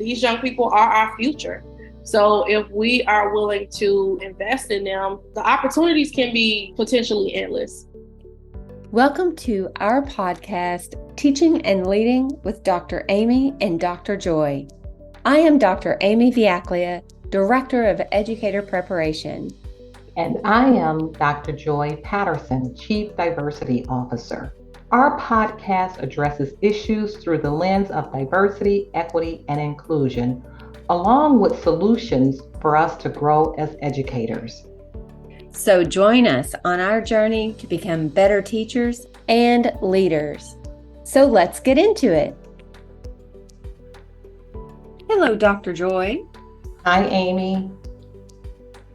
These young people are our future. So if we are willing to invest in them, the opportunities can be potentially endless. Welcome to our podcast, Teaching and Leading with Dr. Amy and Dr. Joy. I am Dr. Amy Viaclia, Director of Educator Preparation. And I am Dr. Joy Patterson, Chief Diversity Officer. Our podcast addresses issues through the lens of diversity, equity, and inclusion, along with solutions for us to grow as educators. So join us on our journey to become better teachers and leaders. So let's get into it. Hello, Dr. Joy. Hi, Amy.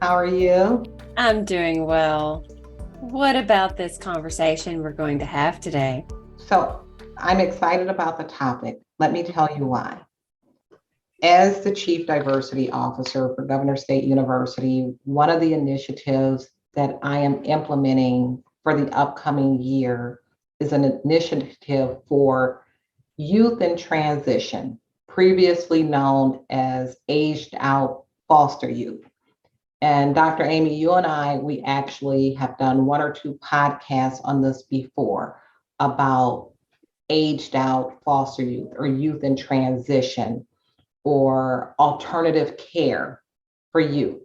How are you? I'm doing well. What about this conversation we're going to have today? So I'm excited about the topic. Let me tell you why. As the Chief Diversity Officer for Governor State University, one of the initiatives that I am implementing for the upcoming year is an initiative for youth in transition, previously known as aged out foster youth. And Dr. Amy, you and I, we actually have done one or two podcasts on this before about aged out foster youth or youth in transition or alternative care for youth.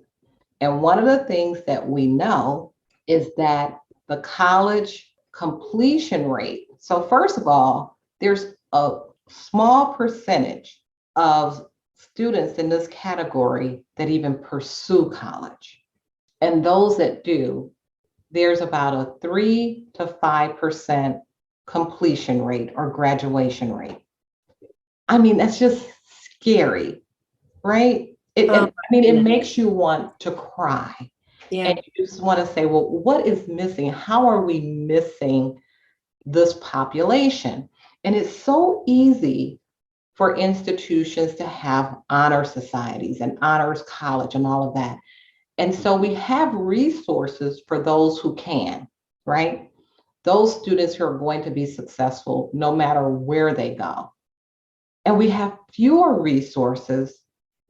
And one of the things that we know is that the college completion rate. So first of all, there's a small percentage of students in this category that even pursue college. And those that do, there's about a 3 to 5% completion rate or graduation rate. I mean, that's just scary, right? It makes you want to cry. Yeah. And you just want to say, well, what is missing? How are we missing this population? And it's so easy for institutions to have honor societies and honors college and all of that. And so we have resources for those who can, right? Those students who are going to be successful no matter where they go. And we have fewer resources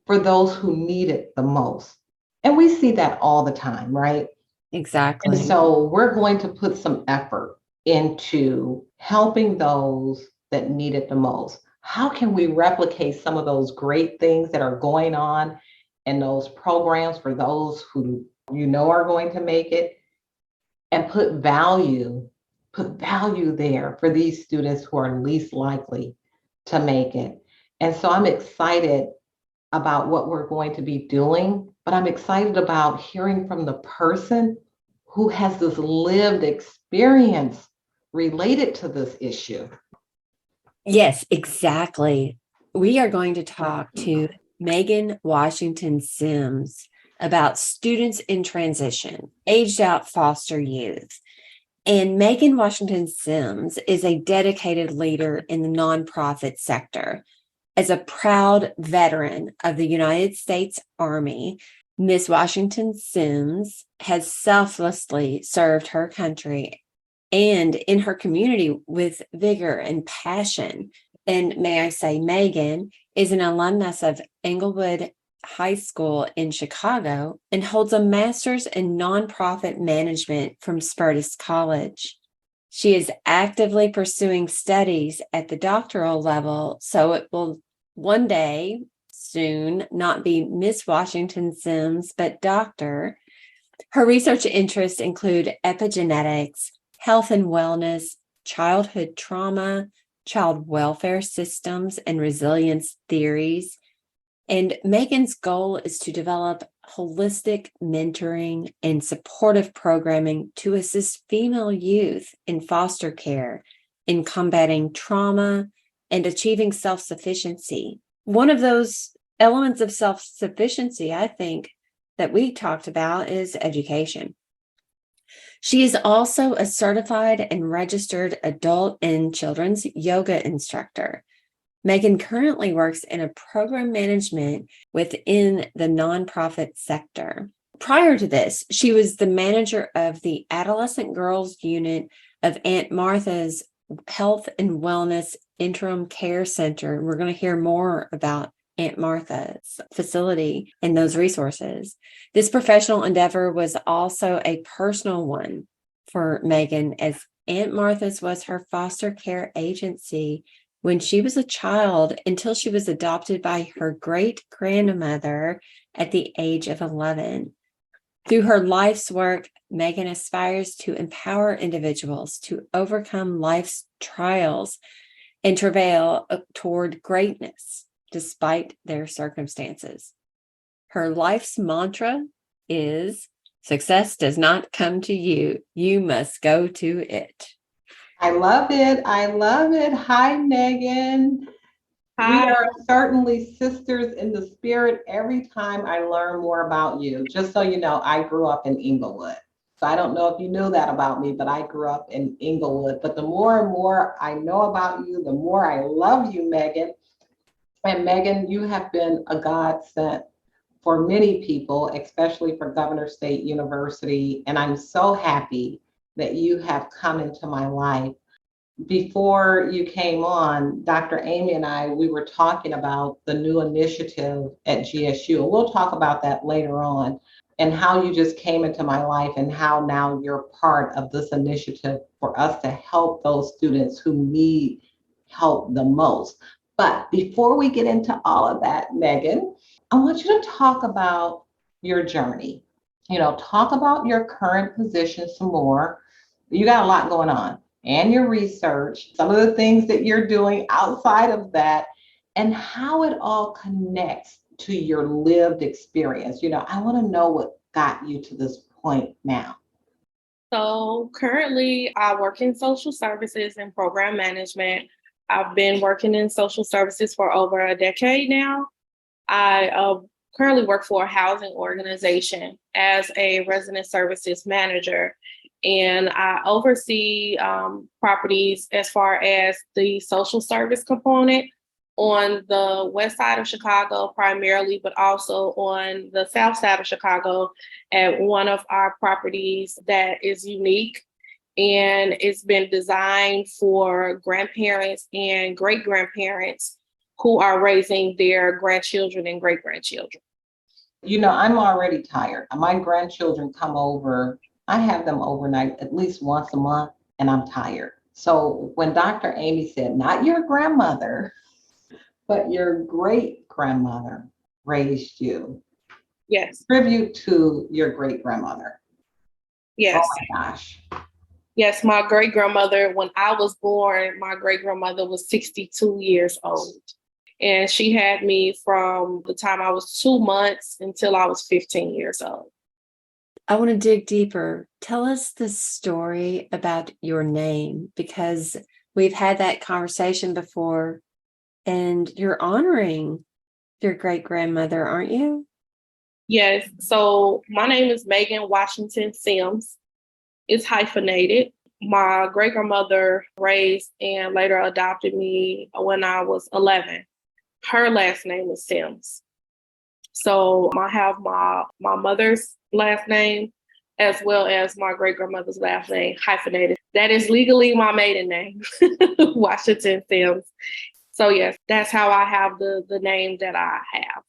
for those who need it the most. And we see that all the time, right? Exactly. And so we're going to put some effort into helping those that need it the most. How can we replicate some of those great things that are going on in those programs for those who you know are going to make it and put value there for these students who are least likely to make it? And so I'm excited about what we're going to be doing, but I'm excited about hearing from the person who has this lived experience related to this issue. Yes, exactly. We are going to talk to Meagan Washington-Sims about students in transition, aged out foster youth. And Meagan Washington-Sims is a dedicated leader in the nonprofit sector. As a proud veteran of the United States Army, Ms. Washington-Sims has selflessly served her country and in her community with vigor and passion. And may I say, Meagan is an alumnus of Englewood High School in Chicago and holds a master's in nonprofit management from Spertus College. She is actively pursuing studies at the doctoral level, so it will one day soon not be Miss Washington-Sims, but Doctor. Her research interests include epigenetics, health and wellness, childhood trauma, child welfare systems, and resilience theories. And Meagan's goal is to develop holistic mentoring and supportive programming to assist female youth in foster care, in combating trauma, and achieving self-sufficiency. One of those elements of self-sufficiency, I think, that we talked about is education. She is also a certified and registered adult and children's yoga instructor. Meagan currently works in a program management within the nonprofit sector. Prior to this, she was the manager of the adolescent girls unit of Aunt Martha's Health and Wellness Interim Care Center. And we're going to hear more about Aunt Martha's facility and those resources. This professional endeavor was also a personal one for Meagan, as Aunt Martha's was her foster care agency when she was a child until she was adopted by her great-grandmother at the age of 11. Through her life's work, Meagan aspires to empower individuals to overcome life's trials and travail toward greatness despite their circumstances. Her life's mantra is, "Success does not come to you. You must go to it." I love it. I love it. Hi, Meagan. Hi. We are certainly sisters in the spirit every time I learn more about you. Just so you know, I grew up in Inglewood. So I don't know if you knew that about me, but I grew up in Inglewood. But the more and more I know about you, the more I love you, Meagan. And Meagan, you have been a godsend for many people, especially for Governor State University. And I'm so happy that you have come into my life. Before you came on, Dr. Amy and I, we were talking about the new initiative at GSU. And we'll talk about that later on, and how you just came into my life and how now you're part of this initiative for us to help those students who need help the most. But before we get into all of that, Meagan, I want you to talk about your journey. Talk about your current position some more. You got a lot going on, and your research, some of the things that you're doing outside of that, and how it all connects to your lived experience. I want to know what got you to this point now. So currently, I work in social services and program management. I've been working in social services for over a decade now. I currently work for a housing organization as a resident services manager, and I oversee properties as far as the social service component on the west side of Chicago primarily, but also on the south side of Chicago at one of our properties that is unique. And it's been designed for grandparents and great-grandparents who are raising their grandchildren and great-grandchildren. I'm already tired. My grandchildren come over. I have them overnight at least once a month, and I'm tired. So when Dr. Amy said, not your grandmother, but your great-grandmother raised you. Yes. Tribute to your great-grandmother. Yes. Oh my gosh. Yes, my great-grandmother, when I was born, my great-grandmother was 62 years old. And she had me from the time I was 2 months until I was 15 years old. I want to dig deeper. Tell us the story about your name, because we've had that conversation before, and you're honoring your great-grandmother, aren't you? Yes. So my name is Meagan Washington-Sims. It's hyphenated. My great-grandmother raised and later adopted me when I was 11. Her last name is Sims. So I have my mother's last name as well as my great-grandmother's last name hyphenated. That is legally my maiden name, Washington Sims. So yes, that's how I have the name that I have.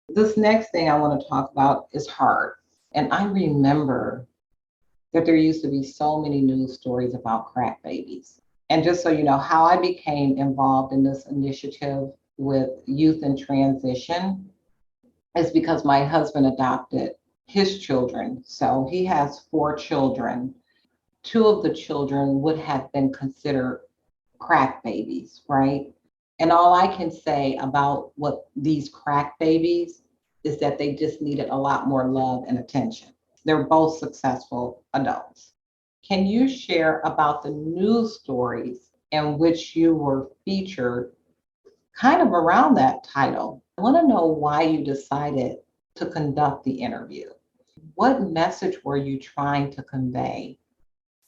This next thing I want to talk about is hard. And I remember that there used to be so many news stories about crack babies. And just so you know, how I became involved in this initiative with youth in transition is because my husband adopted his children. So he has 4 children. 2 of the children would have been considered crack babies, right? And all I can say about what these crack babies is that they just needed a lot more love and attention. They're both successful adults. Can you share about the news stories in which you were featured kind of around that title? I want to know why you decided to conduct the interview. What message were you trying to convey?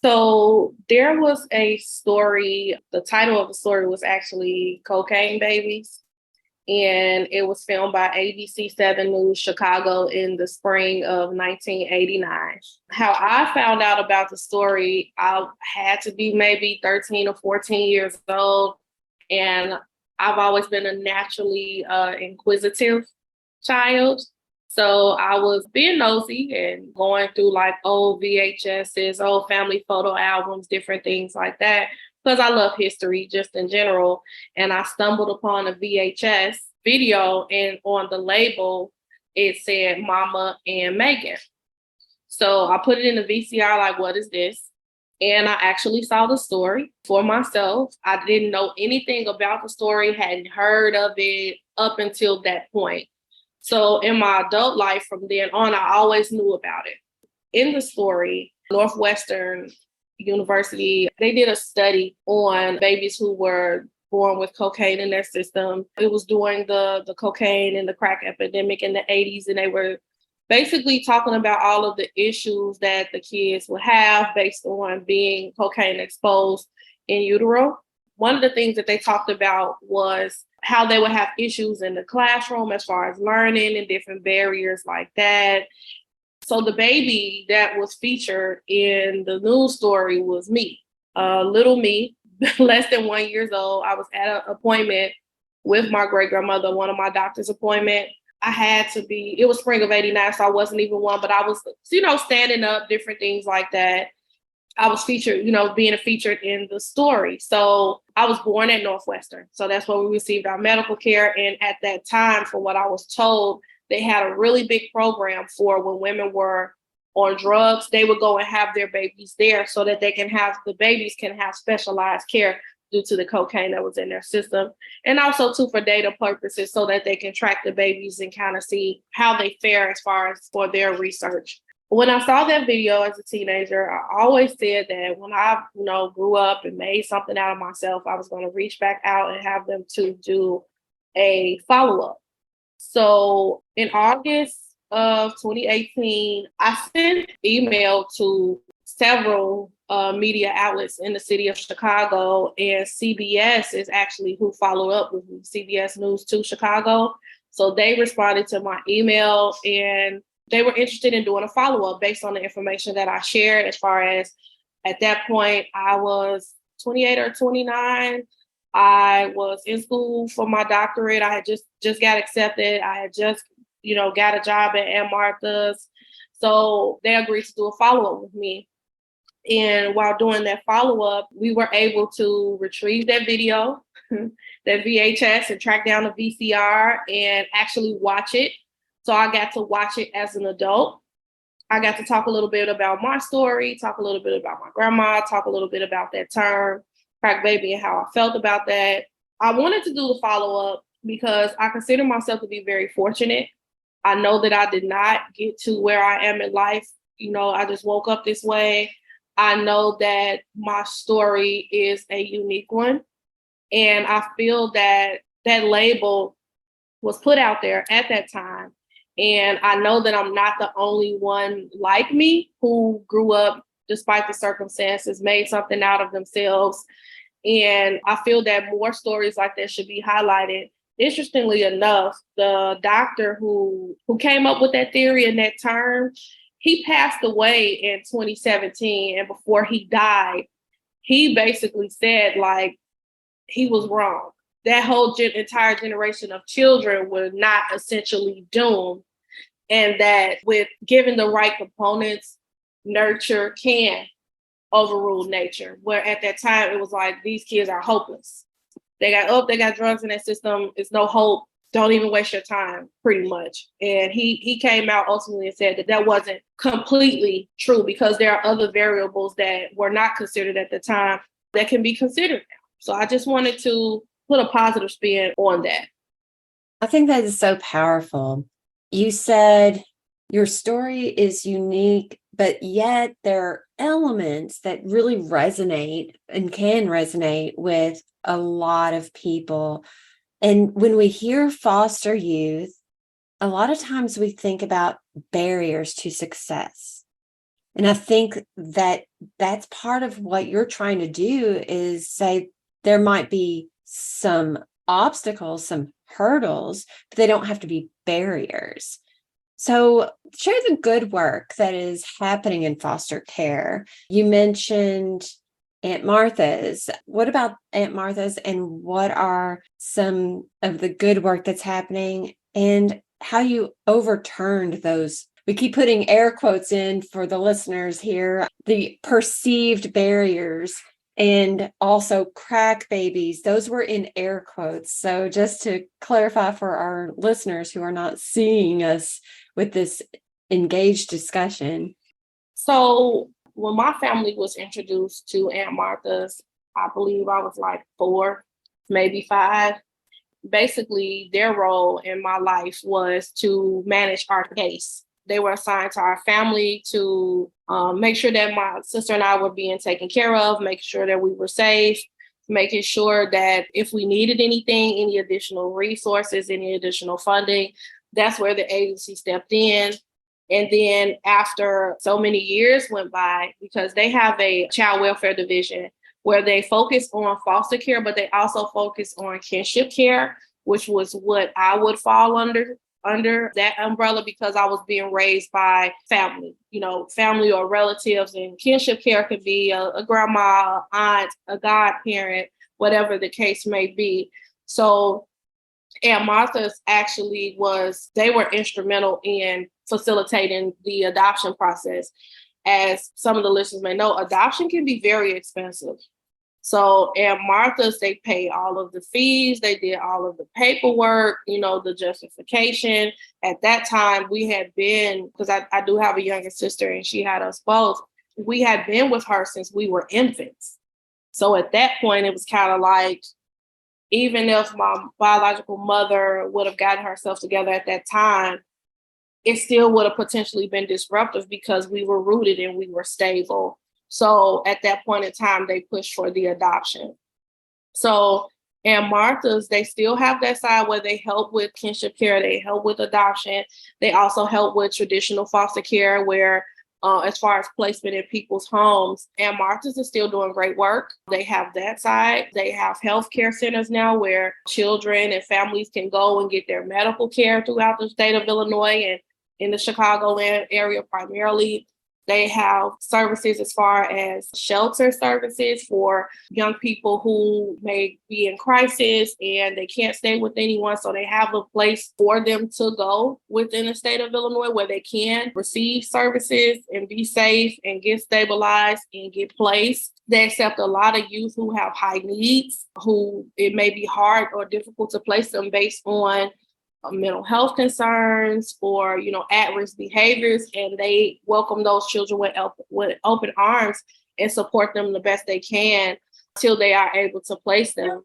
So there was a story, the title of the story was actually Cocaine Babies, and it was filmed by ABC 7 News Chicago in the spring of 1989. How I found out about the story, I had to be maybe 13 or 14 years old, and I've always been a naturally inquisitive child. So I was being nosy and going through like old VHSs, old family photo albums, different things like that, because I love history just in general. And I stumbled upon a VHS video, and on the label, it said Mama and Meagan. So I put it in the VCR, like, what is this? And I actually saw the story for myself. I didn't know anything about the story, hadn't heard of it up until that point. So in my adult life from then on, I always knew about it. In the story, Northwestern University, they did a study on babies who were born with cocaine in their system. It was during the cocaine and the crack epidemic in the 80s, and they were basically talking about all of the issues that the kids would have based on being cocaine exposed in utero. One of the things that they talked about was how they would have issues in the classroom as far as learning and different barriers like that. So the baby that was featured in the news story was me, little me, less than 1 year old. I was at an appointment with my great grandmother, one of my doctor's appointments. I had to be, it was spring of 89, so I wasn't even one, but I was, standing up, different things like that. I was featured, being featured in the story. So I was born at Northwestern. So that's where we received our medical care. And at that time, from what I was told, they had a really big program for when women were on drugs. They would go and have their babies there so that the babies can have specialized care due to the cocaine that was in their system. And also too for data purposes so that they can track the babies and kind of see how they fare as far as for their research. When I saw that video as a teenager, I always said that when I, grew up and made something out of myself, I was going to reach back out and have them to do a follow-up. So in August of 2018, I sent email to several media outlets in the city of Chicago, and CBS is actually who followed up with me, CBS News 2 Chicago. So they responded to my email, and they were interested in doing a follow-up based on the information that I shared. As far as at that point, I was 28 or 29. I was in school for my doctorate. I had just got accepted. I had just, got a job at Aunt Martha's. So they agreed to do a follow-up with me. And while doing that follow-up, we were able to retrieve that video, that VHS, and track down the VCR and actually watch it. So I got to watch it as an adult. I got to talk a little bit about my story, talk a little bit about my grandma, talk a little bit about that term, crack baby, and how I felt about that. I wanted to do the follow-up because I consider myself to be very fortunate. I know that I did not get to where I am in life. I just woke up this way. I know that my story is a unique one. And I feel that that label was put out there at that time. And I know that I'm not the only one like me who grew up despite the circumstances, made something out of themselves. And I feel that more stories like that should be highlighted. Interestingly enough, the doctor who came up with that theory and that term, he passed away in 2017. And before he died, he basically said, like, he was wrong. That whole entire generation of children were not essentially doomed. And that with given the right components, nurture can overrule nature. Where at that time, it was like, these kids are hopeless. They got drugs in their system. It's no hope. Don't even waste your time, pretty much. And he came out ultimately and said that wasn't completely true because there are other variables that were not considered at the time that can be considered now. So I just wanted to put a positive spin on that. I think that is so powerful. You said your story is unique, but yet there are elements that really resonate and can resonate with a lot of people. And when we hear foster youth, a lot of times we think about barriers to success. And I think that that's part of what you're trying to do is say there might be some obstacles, some hurdles, but they don't have to be barriers. So share the good work that is happening in foster care. You mentioned Aunt Martha's. What about Aunt Martha's, and what are some of the good work that's happening and how you overturned those? We keep putting air quotes in for the listeners here, the perceived barriers, and also crack babies. Those were in air quotes. So just to clarify for our listeners who are not seeing us with this engaged discussion. So when my family was introduced to Aunt Martha's, I believe I was like 4, maybe 5. Basically, their role in my life was to manage our case. They were assigned to our family to make sure that my sister and I were being taken care of, making sure that we were safe, making sure that if we needed anything, any additional resources, any additional funding, that's where the agency stepped in. And then after so many years went by, because they have a child welfare division where they focus on foster care, but they also focus on kinship care, which was what I would fall under that umbrella because I was being raised by family, family or relatives. And kinship care could be a grandma, aunt, a godparent, whatever the case may be. So Aunt Martha's actually they were instrumental in facilitating the adoption process. As some of the listeners may know, adoption can be very expensive. So Aunt Martha's, they paid all of the fees, they did all of the paperwork, the justification. At that time, we had been, because I do have a younger sister and she had us both, we had been with her since we were infants. So at that point, it was kind of like, even if my biological mother would have gotten herself together at that time, it still would have potentially been disruptive because we were rooted and we were stable. So at that point in time, they pushed for the adoption. So Aunt Martha's, they still have that side where they help with kinship care, they help with adoption. They also help with traditional foster care where as far as placement in people's homes, Aunt Martha's is still doing great work. They have that side. They have healthcare centers now where children and families can go and get their medical care throughout the state of Illinois and in the Chicago area primarily. They have services as far as shelter services for young people who may be in crisis and they can't stay with anyone. So they have a place for them to go within the state of Illinois where they can receive services and be safe and get stabilized and get placed. They accept a lot of youth who have high needs, who it may be hard or difficult to place them based on mental health concerns or, at-risk behaviors, and they welcome those children with open arms and support them the best they can till they are able to place them.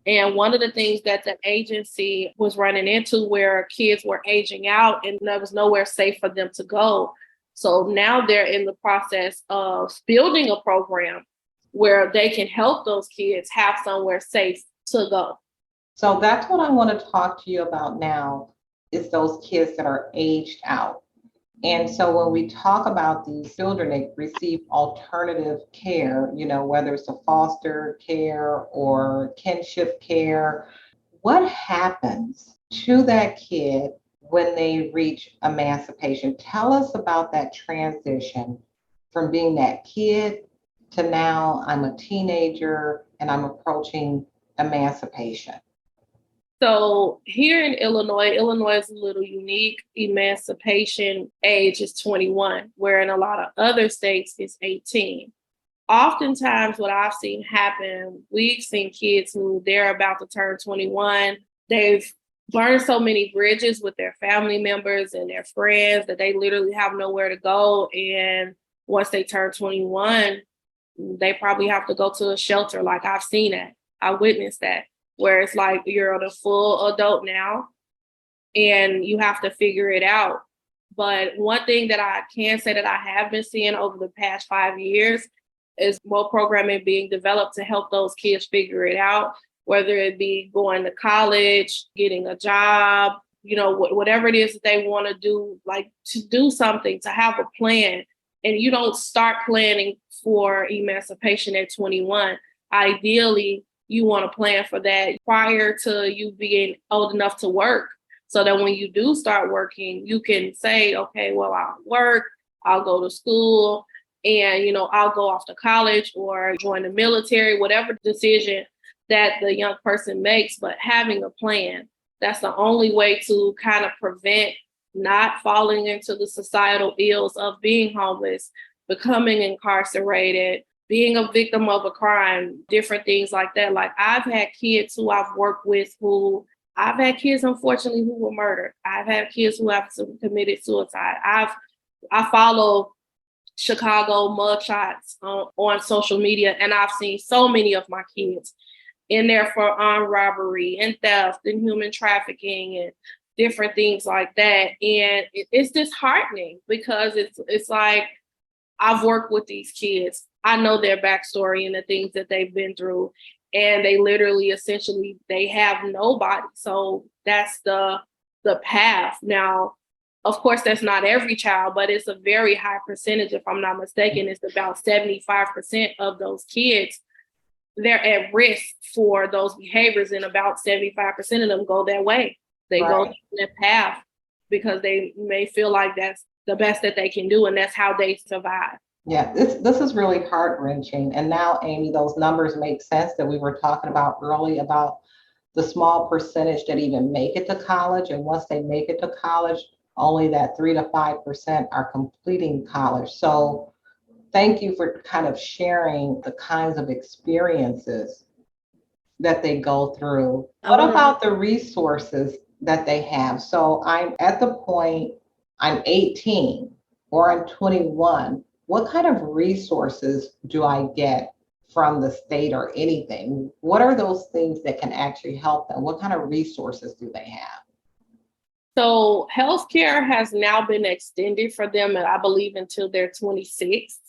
And one of the things that the agency was running into where kids were aging out and there was nowhere safe for them to go. So now they're in the process of building a program where they can help those kids have somewhere safe to go. So that's what I want to talk to you about now is those kids that are aged out. And so when we talk about these children that receive alternative care, whether it's a foster care or kinship care, what happens to that kid when they reach emancipation? Tell us about that transition from being that kid to now I'm a teenager and I'm approaching emancipation. So here in Illinois is a little unique. Emancipation age is 21, where in a lot of other states it's 18. Oftentimes what I've seen happen, we've seen kids who they're about to turn 21. They've burned so many bridges with their family members and their friends that they literally have nowhere to go. And once they turn 21, they probably have to go to a shelter. Like I've seen that. I witnessed that. Where it's like you're a full adult now and you have to figure it out. But one thing that I can say that I have been seeing over the past 5 years is more programming being developed to help those kids figure it out, whether it be going to college, getting a job, whatever it is that they want to do, like to do something, to have a plan. And you don't start planning for emancipation at 21. Ideally, you want to plan for that prior to you being old enough to work so that when you do start working, you can say, okay, well, I'll work, I'll go to school, and, I'll go off to college or join the military, whatever decision that the young person makes, but having a plan. That's the only way to kind of prevent not falling into the societal ills of being homeless, becoming incarcerated, being a victim of a crime, different things like that. Like I've had kids who I've worked with I've had kids, unfortunately, who were murdered. I've had kids who have committed suicide. I follow Chicago mugshots on social media, and I've seen so many of my kids in there for armed robbery and theft and human trafficking and different things like that. And it's disheartening because it's like I've worked with these kids. I know their backstory and the things that they've been through. And they literally, essentially, they have nobody. So that's the path. Now, of course, that's not every child, but it's a very high percentage. If I'm not mistaken, it's about 75% of those kids, they're at risk for those behaviors. And about 75% of them go that way. They go down that path because they may feel like that's the best that they can do. And that's how they survive. Yeah, this is really heart-wrenching. And now, Amy, those numbers make sense that we were talking about early about the small percentage that even make it to college. And once they make it to college, only that 3 to 5% are completing college. So thank you for kind of sharing the kinds of experiences that they go through. What about the resources that they have? So I'm at the point, I'm 18 or I'm 21. What kind of resources do I get from the state or anything? What are those things that can actually help them? What kind of resources do they have? So healthcare has now been extended for them, I believe, until they're 26.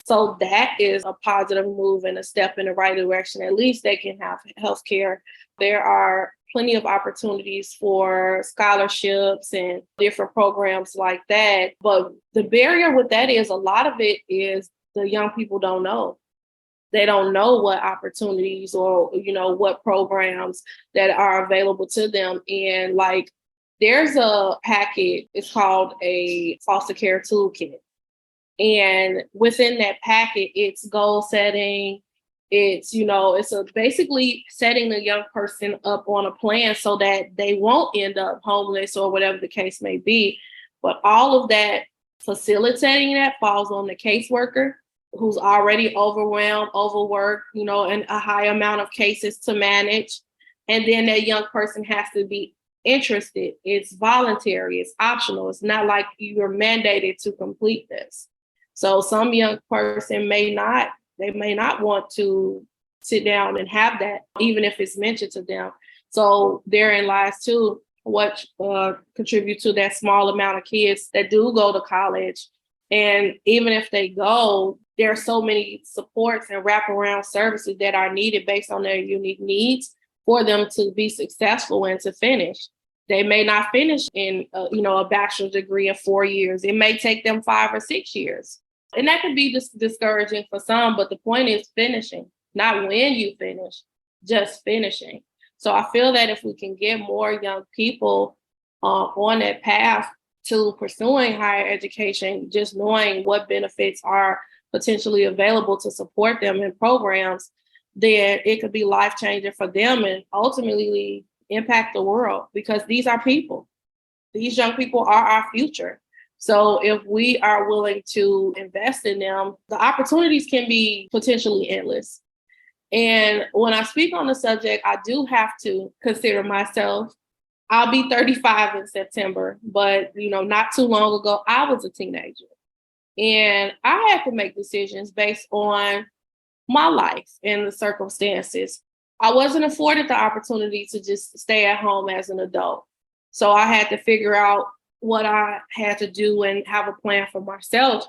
So that is a positive move and a step in the right direction. At least they can have healthcare. There are plenty of opportunities for scholarships and different programs like that. But the barrier with that is a lot of it is the young people don't know. They don't know what opportunities or, what programs that are available to them. And like, there's a packet, it's called a foster care toolkit. And within that packet, it's goal setting. It's, basically setting the young person up on a plan so that they won't end up homeless or whatever the case may be. But all of that, facilitating that falls on the caseworker who's already overwhelmed, overworked, and a high amount of cases to manage. And then that young person has to be interested. It's voluntary, it's optional. It's not like you're mandated to complete this. So some young person may not want to sit down and have that, even if it's mentioned to them. So therein lies too what contribute to that small amount of kids that do go to college. And even if they go, there are so many supports and wraparound services that are needed based on their unique needs for them to be successful and to finish. They may not finish in a bachelor's degree in 4 years. It may take them 5 or 6 years. And that could be discouraging for some, but the point is finishing, not when you finish, just finishing. So I feel that if we can get more young people on that path to pursuing higher education, just knowing what benefits are potentially available to support them in programs, then it could be life-changing for them and ultimately impact the world, because these are people. These young people are our future. So if we are willing to invest in them, the opportunities can be potentially endless. And when I speak on the subject, I do have to consider myself. I'll be 35 in September, but not too long ago, I was a teenager. And I had to make decisions based on my life and the circumstances. I wasn't afforded the opportunity to just stay at home as an adult. So I had to figure out what I had to do and have a plan for myself.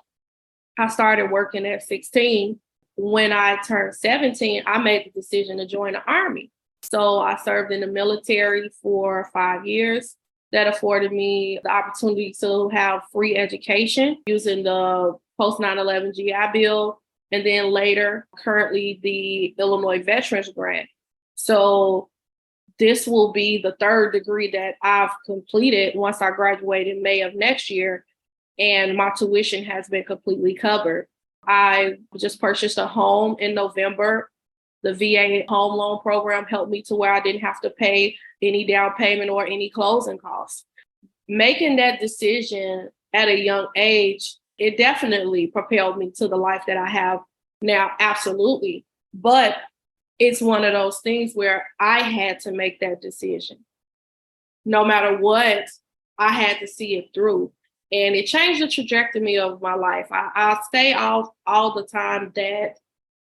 I started working at 16. When I turned 17, I made the decision to join the Army. So I served in the military for 5 years. That afforded me the opportunity to have free education using the post 9/11 GI Bill, and then later, currently, the Illinois Veterans Grant. So this will be the third degree that I've completed once I graduate in May of next year, and my tuition has been completely covered. I just purchased a home in November. The VA home loan program helped me to where I didn't have to pay any down payment or any closing costs. Making that decision at a young age, it definitely propelled me to the life that I have now, absolutely. But it's one of those things where I had to make that decision. No matter what, I had to see it through. And it changed the trajectory of my life. I say all the time that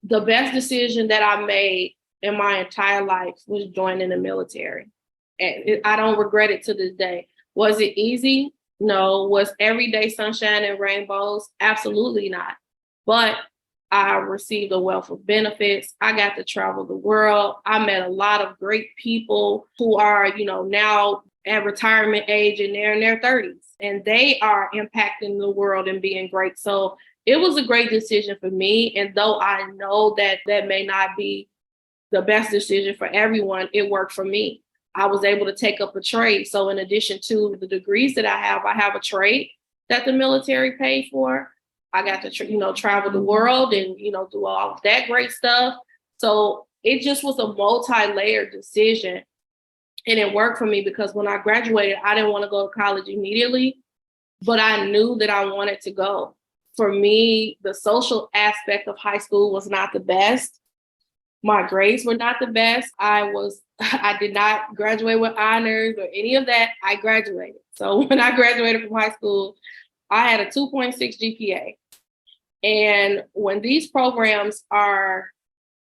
the best decision that I made in my entire life was joining the military. And I don't regret it to this day. Was it easy? No. Was every day sunshine and rainbows? Absolutely not. But I received a wealth of benefits. I got to travel the world. I met a lot of great people who are, now at retirement age and they're in their 30s, and they are impacting the world and being great. So it was a great decision for me. And though I know that that may not be the best decision for everyone, it worked for me. I was able to take up a trade. So in addition to the degrees that I have a trade that the military paid for. I got to, travel the world and, do all of that great stuff. So it just was a multi-layered decision. And it worked for me because when I graduated, I didn't want to go to college immediately, but I knew that I wanted to go. For me, the social aspect of high school was not the best. My grades were not the best. I did not graduate with honors or any of that. I graduated. So when I graduated from high school, I had a 2.6 GPA. And when these programs are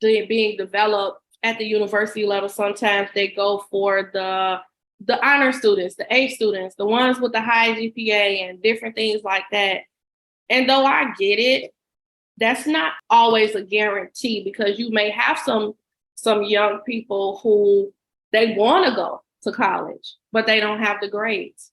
being developed at the university level, sometimes they go for the honor students, the A students, the ones with the high GPA and different things like that. And though I get it, that's not always a guarantee, because you may have some young people who they want to go to college, but they don't have the grades.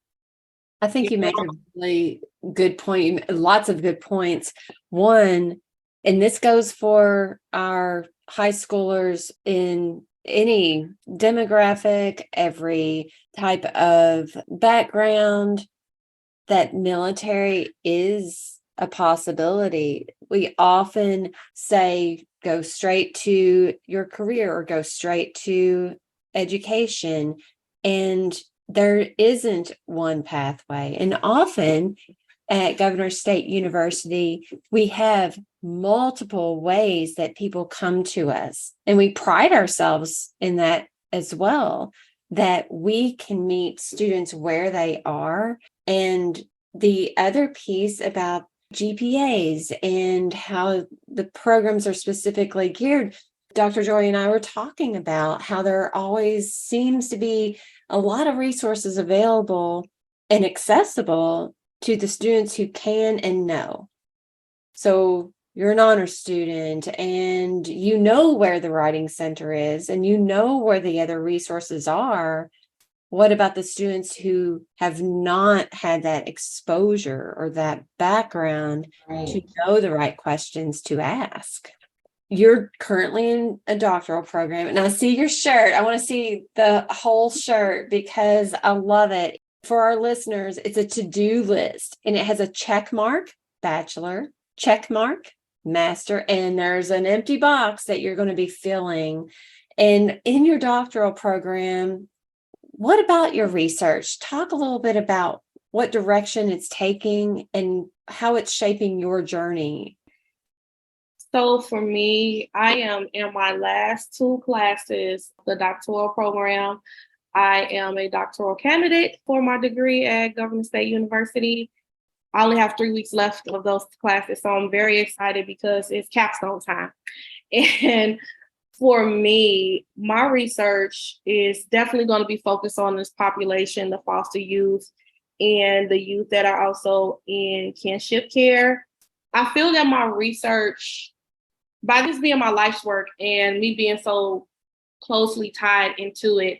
I think you make a really good point. Lots of good points. One, and this goes for our high schoolers in any demographic, every type of background, that military is a possibility. We often say, go straight to your career or go straight to education. And there isn't one pathway. And often at Governor State University, we have multiple ways that people come to us. And we pride ourselves in that as well, that we can meet students where they are. And the other piece about GPAs and how the programs are specifically geared, Dr. Joy and I were talking about how there always seems to be a lot of resources available and accessible to the students who can and know. So you're an honor student and you know where the writing center is and you know where the other resources are. What about the students who have not had that exposure or that background to know the right questions to ask? You're currently in a doctoral program, and I see your shirt. I want to see the whole shirt because I love it. For our listeners, it's a to-do list, and it has a check mark, bachelor, check mark, master, and there's an empty box that you're going to be filling. And in your doctoral program, what about your research? Talk a little bit about what direction it's taking and how it's shaping your journey. So for me, I am in my last two classes, the doctoral program. I am a doctoral candidate for my degree at Governor State University. I only have 3 weeks left of those classes, so I'm very excited because it's capstone time. And for me, my research is definitely going to be focused on this population, the foster youth, and the youth that are also in kinship care. I feel that my research, by this being my life's work and me being so closely tied into it,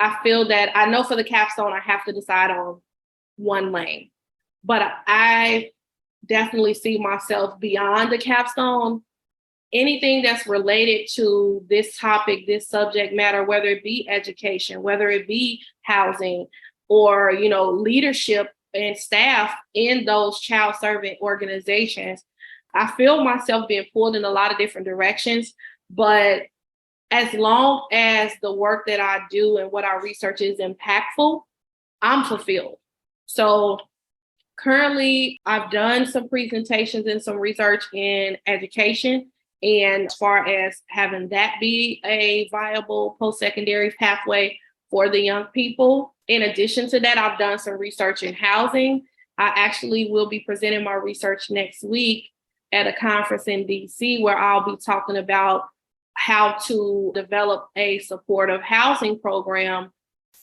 I feel that I know for the capstone, I have to decide on one lane. But I definitely see myself beyond the capstone. Anything that's related to this topic, this subject matter, whether it be education, whether it be housing, or, leadership and staff in those child servant organizations, I feel myself being pulled in a lot of different directions, but as long as the work that I do and what I research is impactful, I'm fulfilled. So currently, I've done some presentations and some research in education. And as far as having that be a viable post-secondary pathway for the young people, in addition to that, I've done some research in housing. I actually will be presenting my research next week at a conference in DC where I'll be talking about how to develop a supportive housing program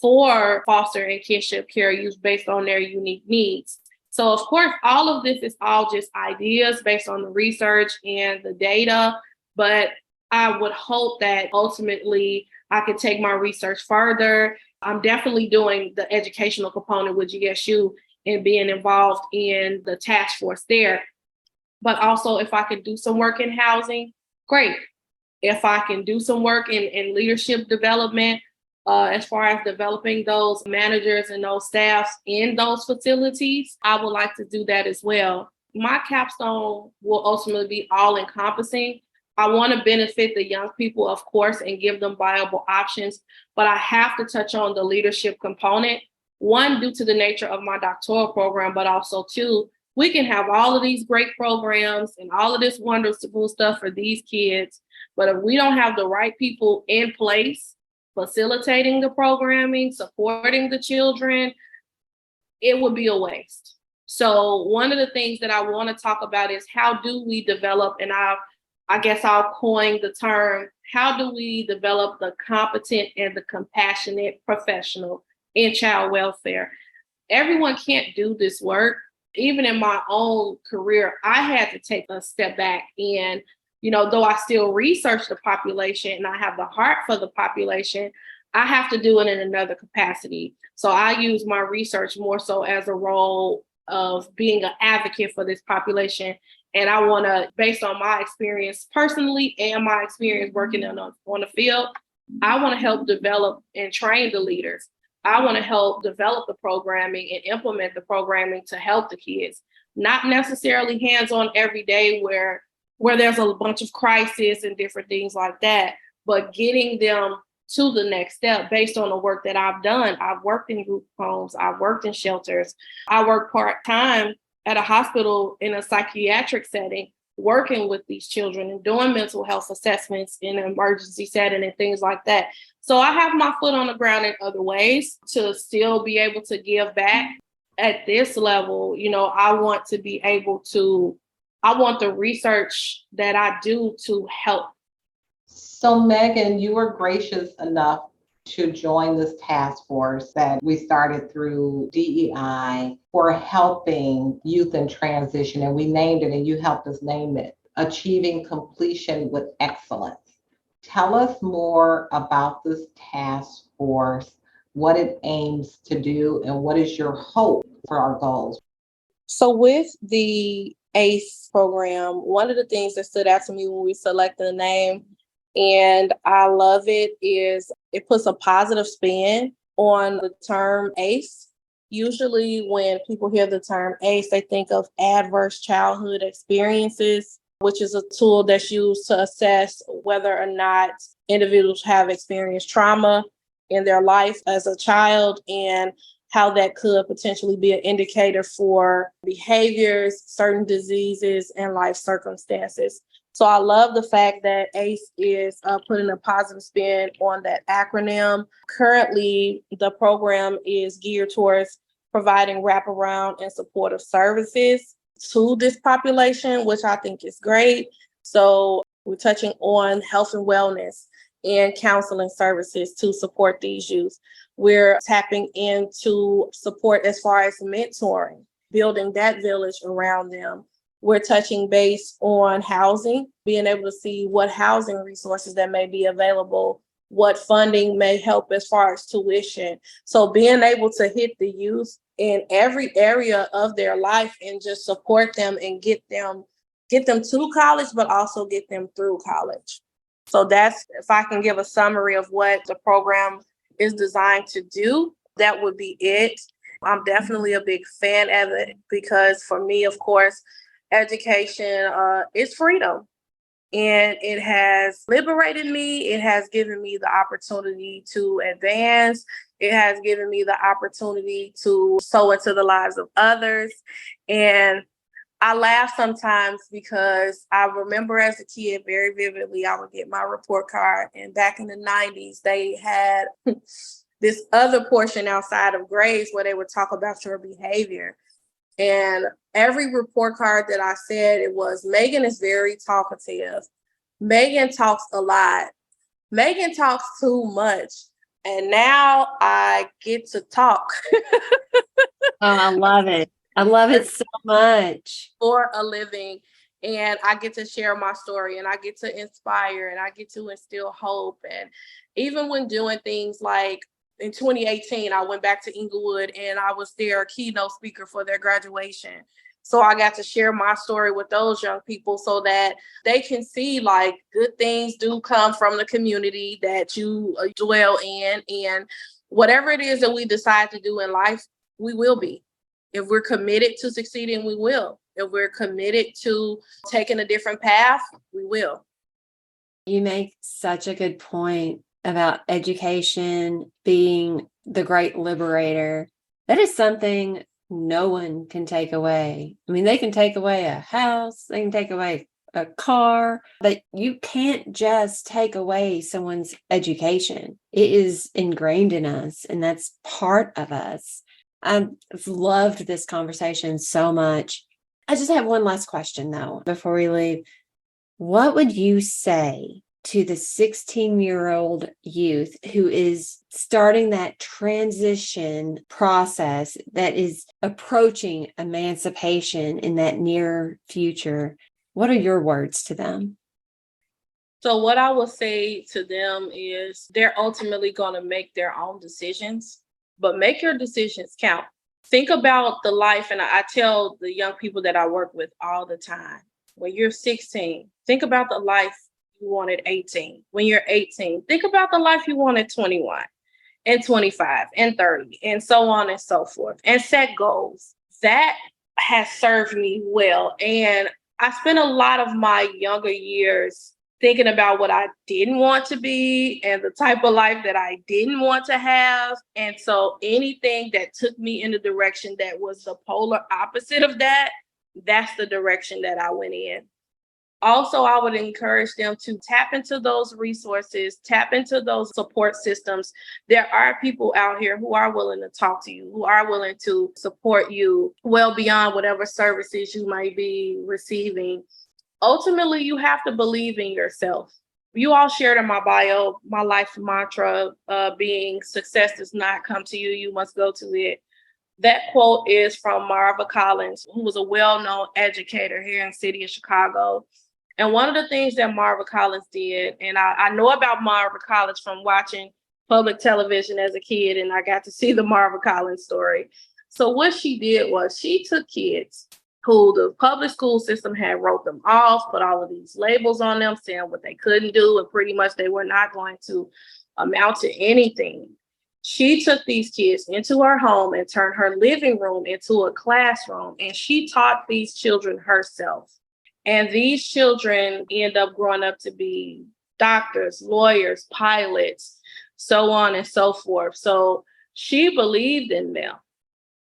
for foster and kinship care youth based on their unique needs. So, of course, all of this is all just ideas based on the research and the data, but I would hope that ultimately I could take my research further. I'm definitely doing the educational component with GSU and being involved in the task force there. But also, if I could do some work in housing, great. If I can do some work in leadership development, as far as developing those managers and those staffs in those facilities, I would like to do that as well. My capstone will ultimately be all encompassing. I want to benefit the young people, of course, and give them viable options, but I have to touch on the leadership component. One, due to the nature of my doctoral program, but also two, we can have all of these great programs and all of this wonderful stuff for these kids, but if we don't have the right people in place, facilitating the programming, supporting the children, it would be a waste. So one of the things that I want to talk about is how do we develop, and I guess I'll coin the term, how do we develop the competent and the compassionate professional in child welfare? Everyone can't do this work. Even in my own career, I had to take a step back and though I still research the population and I have the heart for the population, I have to do it in another capacity. So I use my research more so as a role of being an advocate for this population. And I want to, based on my experience personally and my experience working on the field, I want to help develop and train the leaders. I want to help develop the programming and implement the programming to help the kids, not necessarily hands-on every day where there's a bunch of crisis and different things like that, but getting them to the next step based on the work that I've done. I've worked in group homes, I've worked in shelters, I work part-time at a hospital in a psychiatric setting, working with these children and doing mental health assessments in an emergency setting and things like that. So I have my foot on the ground in other ways to still be able to give back. At this level, I want to be able to, I want the research that I do to help. So Meagan, you were gracious enough to join this task force that we started through DEI for helping youth in transition. And we named it, and you helped us name it, Achieving Completion with Excellence. Tell us more about this task force, what it aims to do, and what is your hope for our goals? So with the ACE program, one of the things that stood out to me when we selected the name, and I love it, is it puts a positive spin on the term ACE. Usually when people hear the term ACE, they think of adverse childhood experiences, which is a tool that's used to assess whether or not individuals have experienced trauma in their life as a child and how that could potentially be an indicator for behaviors, certain diseases, and life circumstances. So I love the fact that ACE is putting a positive spin on that acronym. Currently, the program is geared towards providing wraparound and supportive services to this population, which I think is great. So we're touching on health and wellness and counseling services to support these youth. We're tapping into support as far as mentoring, building that village around them. We're touching base on housing, being able to see what housing resources that may be available, what funding may help as far as tuition. So being able to hit the youth in every area of their life and just support them and get them to college, but also get them through college. So that's, if I can give a summary of what the program is designed to do, that would be it. I'm definitely a big fan of it because for me, of course, education is freedom. And it has liberated me. It has given me the opportunity to advance. It has given me the opportunity to sow into the lives of others. And I laugh sometimes because I remember as a kid very vividly, I would get my report card. And back in the 90s, they had this other portion outside of grades where they would talk about your behavior. And every report card that I said, it was, Meagan is very talkative. Meagan talks a lot. Meagan talks too much. And now I get to talk Oh, I love it. I love it so much. for a living. And I get to share my story and I get to inspire and I get to instill hope. And even when doing things like in 2018, I went back to Inglewood and I was their keynote speaker for their graduation. So I got to share my story with those young people so that they can see like good things do come from the community that you dwell in. And whatever it is that we decide to do in life, we will be. If we're committed to succeeding, we will. If we're committed to taking a different path, we will. You make such a good point about education being the great liberator. That is something no one can take away. I mean, they can take away a house, they can take away a car, but you can't just take away someone's education. It is ingrained in us, and that's part of us. I've loved this conversation so much. I just have one last question, though, before we leave. What would you say to the 16-year-old youth who is starting that transition process that is approaching emancipation in that near future? What are your words to them? So what I will say to them is they're ultimately going to make their own decisions, but make your decisions count. Think about the life, and I tell the young people that I work with all the time, when you're 16, think about the life you want at 18. When you're 18, think about the life you want at 21 and 25 and 30 and so on and so forth, and set goals. That has served me well. And I spent a lot of my younger years thinking about what I didn't want to be and the type of life that I didn't want to have. And so anything that took me in the direction that was the polar opposite of that, that's the direction that I went in. Also, I would encourage them to tap into those resources, tap into those support systems. There are people out here who are willing to talk to you, who are willing to support you well beyond whatever services you might be receiving. Ultimately, you have to believe in yourself. You all shared in my bio, my life mantra being success does not come to you, you must go to it. That quote is from Marva Collins, who was a well-known educator here in the city of Chicago. And one of the things that Marva Collins did, and I know about Marva Collins from watching public television as a kid, and I got to see the Marva Collins story. So what she did was she took kids who the public school system had wrote them off, put all of these labels on them, saying what they couldn't do, and pretty much they were not going to amount to anything. She took these kids into her home and turned her living room into a classroom, and she taught these children herself. And these children end up growing up to be doctors, lawyers, pilots, so on and so forth. So she believed in them,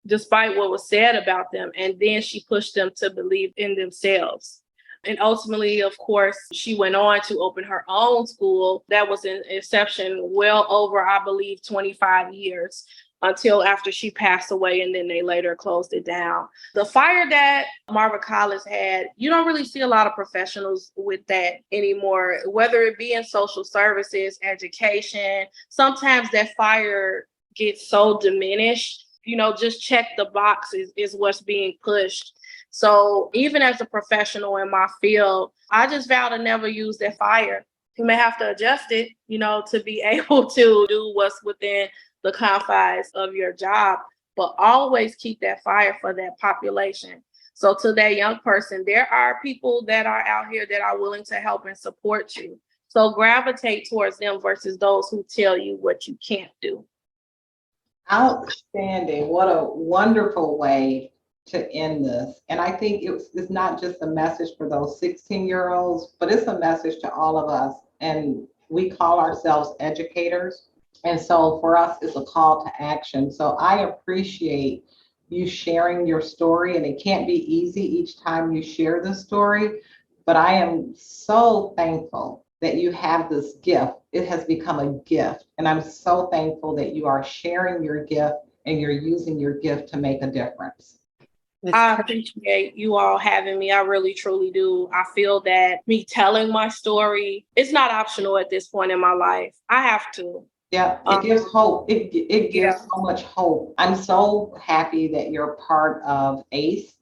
despite what was said about them. And then she pushed them to believe in themselves. And ultimately, of course, she went on to open her own school that was in inception well over, I believe, 25 years until after she passed away. And then they later closed it down. The fire that Marva Collins had, you don't really see a lot of professionals with that anymore, whether it be in social services, education. Sometimes that fire gets so diminished. Just check the box is what's being pushed. So even as a professional in my field, I just vow to never use that fire. You may have to adjust it, to be able to do what's within the confines of your job, but always keep that fire for that population. So to that young person, there are people that are out here that are willing to help and support you. So gravitate towards them versus those who tell you what you can't do. Outstanding. What a wonderful way to end this. And I think it's not just a message for those 16-year-olds, but it's a message to all of us. And we call ourselves educators. And so for us, it's a call to action. So I appreciate you sharing your story, and it can't be easy each time you share the story, but I am so thankful that you have this gift. It has become a gift, and I'm so thankful that you are sharing your gift and you're using your gift to make a difference. I appreciate you all having me. I really, truly do. I feel that me telling my story, it's not optional at this point in my life. I have to. Yeah, it gives hope. It gives Yeah. so much hope. I'm so happy that you're part of ACE.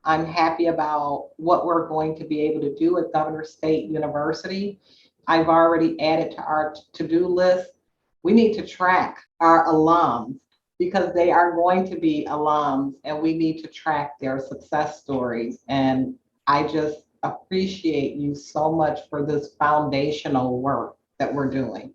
I'm happy about what we're going to be able to do at Governor State University. I've already added to our to-do list. We need to track our alums because they are going to be alums, and we need to track their success stories. And I just appreciate you so much for this foundational work that we're doing.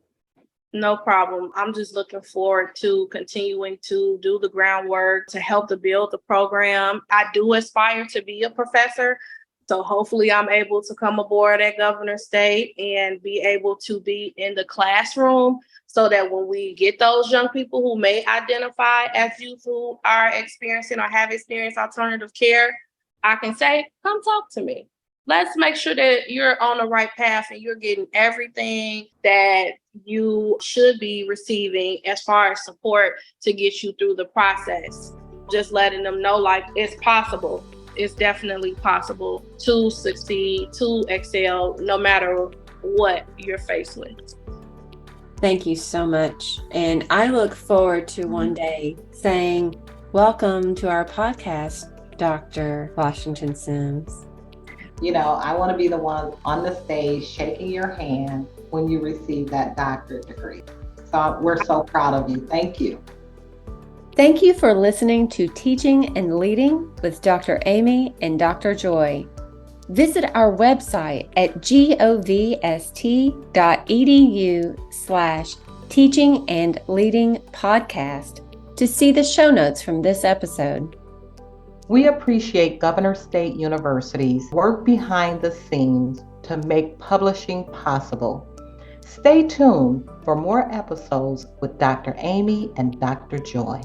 No problem. I'm just looking forward to continuing to do the groundwork to help to build the program. I do aspire to be a professor. So hopefully I'm able to come aboard at Governor State and be able to be in the classroom so that when we get those young people who may identify as youth who are experiencing or have experienced alternative care, I can say, come talk to me. Let's make sure that you're on the right path and you're getting everything that you should be receiving as far as support to get you through the process. Just letting them know, like, it's possible. It's definitely possible to succeed, to excel, no matter what you're faced with. Thank you so much. And I look forward to one day saying, welcome to our podcast, Dr. Washington-Sims. You know, I want to be the one on the stage shaking your hand when you receive that doctorate degree. So we're so proud of you. Thank you. Thank you for listening to Teaching and Leading with Dr. Amy and Dr. Joy. Visit our website at govst.edu/teaching and leading podcast to see the show notes from this episode. We appreciate Governor State University's work behind the scenes to make publishing possible. Stay tuned for more episodes with Dr. Amy and Dr. Joy.